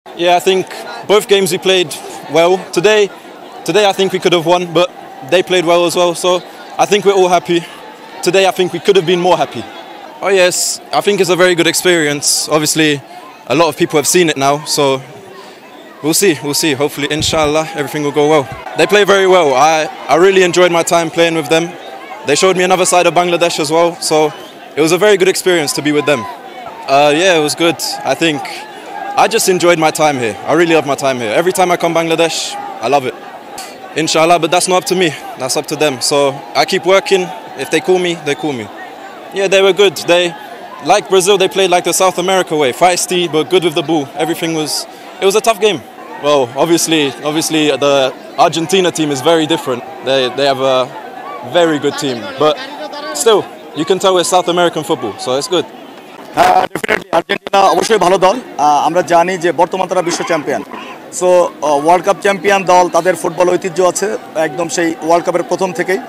Yeah, I think both games we played well. Today I think we could have won, but they played well as well. So I think we're all happy. Today I think we could have been more happy. Oh yes, I think it's a very good experience. Obviously, a lot of people have seen it now, so we'll see. Hopefully, inshallah, everything will go well. They play very well. I really enjoyed my time playing with them. They showed me another side of Bangladesh as well, so it was a very good experience to be with them. Yeah, it was good. I think I just enjoyed my time here. I really love my time here. Every time I come Bangladesh, I love it. Inshallah, but that's not up to me. That's up to them. So I keep working. If they call me, they call me. Yeah, they were good. They, like Brazil, they played like the South America way. Feisty, but good with the ball. It was a tough game. Well, obviously, the Argentina team is very different. They have a very good team. But still, you can tell it's South American football, so it's good. Definitely Argentina অবশ্যই ভালো দল। আমরা জানি যে বর্তমান তারা বিশ্ব champion. So world cup champion দল, তাদের ফুটবল ঐতিহ্য আছে একদম সেই ওয়ার্ল্ড কাপের প্রথম থেকেই।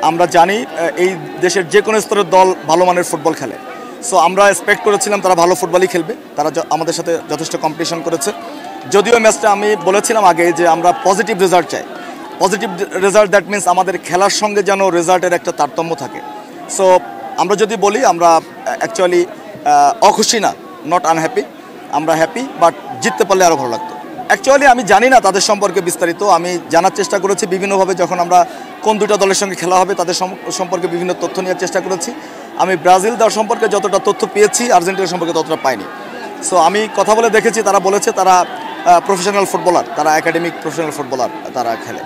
আমরা জানি এই দেশের যে কোনো স্তরের দল ভালো মানের ফুটবল খেলে। সো আমরা এক্সপেক্ট করেছিলাম তারা ভালো ফুটবলই খেলবে। তারা আমাদের সাথে যথেষ্ট কম্পিটিশন করেছে। যদিও ম্যাচটা আমি বলেছিলাম আগে যে আমরা পজিটিভ রেজাল্ট চাই। পজিটিভ রেজাল্ট দ্যাট মিনস আমাদের খেলার সঙ্গে যেন রেজাল্টের একটা তারতম্য থাকে। সো আমরা যদি বলি আমরা অ্যাকচুয়ালি অখুশি না, নট আনহ্যাপি। আমরা হ্যাপি, বাট জিততে পারলে আরও ভালো লাগতো। অ্যাকচুয়ালি আমি জানি না তাদের সম্পর্কে বিস্তারিত। আমি জানার চেষ্টা করেছি বিভিন্নভাবে, যখন আমরা কোন দুটো দলের সঙ্গে খেলা হবে তাদের সম্পর্কে বিভিন্ন তথ্য নেওয়ার চেষ্টা করেছি। আমি ব্রাজিল দল সম্পর্কে যতটা তথ্য পেয়েছি আর্জেন্টিনা সম্পর্কে ততটা পাইনি। সো আমি কথা বলে দেখেছি, তারা বলেছে তারা প্রফেশনাল ফুটবলার, তারা একাডেমিক প্রফেশনাল ফুটবলার তারা খেলে।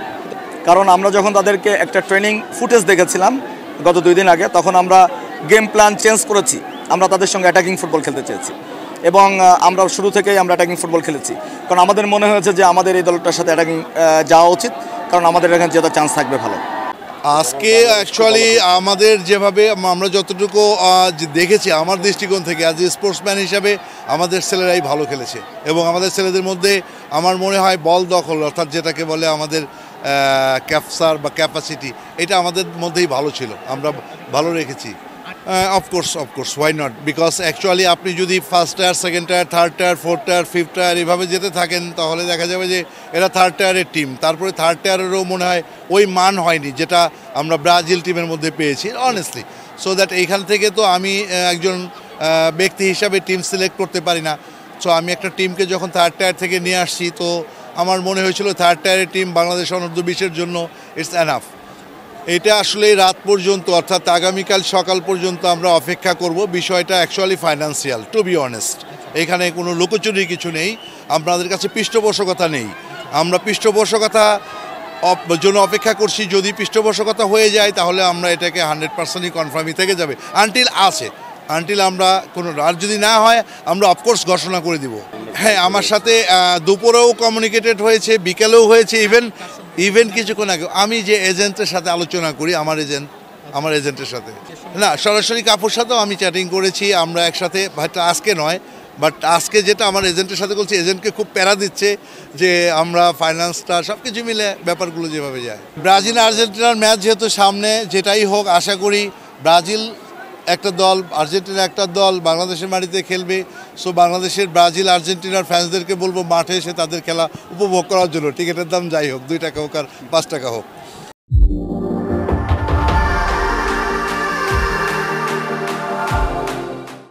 কারণ আমরা যখন তাদেরকে একটা ট্রেনিং ফুটেজ দেখেছিলাম গত 2 দিন আগে, তখন আমরা গেম প্ল্যান চেঞ্জ করেছি। আমরা তাদের সঙ্গে অ্যাটাকিং ফুটবল খেলতে চেয়েছি এবং আমরা শুরু থেকেই আমরা অ্যাটাকিং ফুটবল খেলেছি। কারণ আমাদের মনে হয়েছে যে আমাদের এই দলটার সাথে অ্যাটাকিং যাওয়া উচিত, কারণ আমাদের এখানে জেতার চান্স থাকবে ভালো। আজকে অ্যাকচুয়ালি আমাদের যেভাবে আমরা যতটুকু দেখেছি আমার দৃষ্টিকোণ থেকে, আজ স্পোর্টসম্যান হিসাবে আমাদের ছেলেরাই ভালো খেলেছে এবং আমাদের ছেলেদের মধ্যে আমার মনে হয় বল দখল, অর্থাৎ যেটাকে বলে আমাদের ক্যাপচার বা ক্যাপাসিটি, এটা আমাদের মধ্যেই ভালো ছিল, আমরা ভালো রেখেছি। Of course why not, because actually আপনি যদি first tier, second tier, third tier, fourth tier, fifth tier এভাবে যেতে থাকেন, তাহলে দেখা যাবে যে এরা থার্ড টায়ারের টিম। তারপরে থার্ড টায়ারেরও মনে হয় ওই মান হয়নি যেটা আমরা ব্রাজিল টিমের মধ্যে পেয়েছি অনেস্টলি। সো দ্যাট এইখান থেকে তো আমি একজন ব্যক্তি হিসাবে টিম সিলেক্ট করতে পারি না। সো আমি একটা টিমকে যখন থার্ড টায়ার থেকে নিয়ে আসছি, তো আমার মনে হয়েছিল থার্ড টায়ারের টিম বাংলাদেশ অনূর্ধ্ব-20-এর জন্য ইটস এনাফ। এটা আসলে রাত পর্যন্ত, অর্থাৎ আগামীকাল সকাল পর্যন্ত আমরা অপেক্ষা করব। বিষয়টা actually financial, to be honest. এখানে কোনো লুকোচুরির কিছু নেই, আপনাদের কাছে পৃষ্ঠপোষকতা নেই। আমরা পৃষ্ঠপোষকতা জন্য অপেক্ষা করছি। যদি পৃষ্ঠপোষকতা হয়ে যায় তাহলে আমরা এটাকে 100%ই কনফার্মই থেকে যাবে। আনটিল আমরা কোনো রাত যদি না হয় আমরা অফকোর্স ঘোষণা করে দিব। হ্যাঁ, আমার সাথে দুপুরেও কমিউনিকেটেড হয়েছে, বিকেলেও হয়েছে, ইভেন কিছুক্ষণ আগে আমি যে এজেন্টের সাথে আলোচনা করি, আমার এজেন্টের সাথে না, সরাসরি কাপুর সাথেও আমি চ্যাটিং করেছি। আমরা একসাথে, হয়তো আজকে নয়, বাট আজকে যেটা আমার এজেন্টের সাথে বলছি, এজেন্টকে খুব প্যারা দিচ্ছে যে আমরা ফাইন্যান্সটা সব কিছু মিলে ব্যাপারগুলো যেভাবে যায়। ব্রাজিল আর্জেন্টিনার ম্যাচ যেহেতু সামনে, যেটাই হোক আশা করি ব্রাজিল একটা দল, আর্জেন্টিনা একটা দল বাংলাদেশের মাটিতে খেলবে। সো বাংলাদেশের ব্রাজিল আর্জেন্টিনার ফ্যান্সদেরকে বলবো মাঠে এসে তাদের খেলা উপভোগ করার জন্য। টিকিটের দাম যাই হোক, 2 টাকা হোক আর 5 টাকা হোক।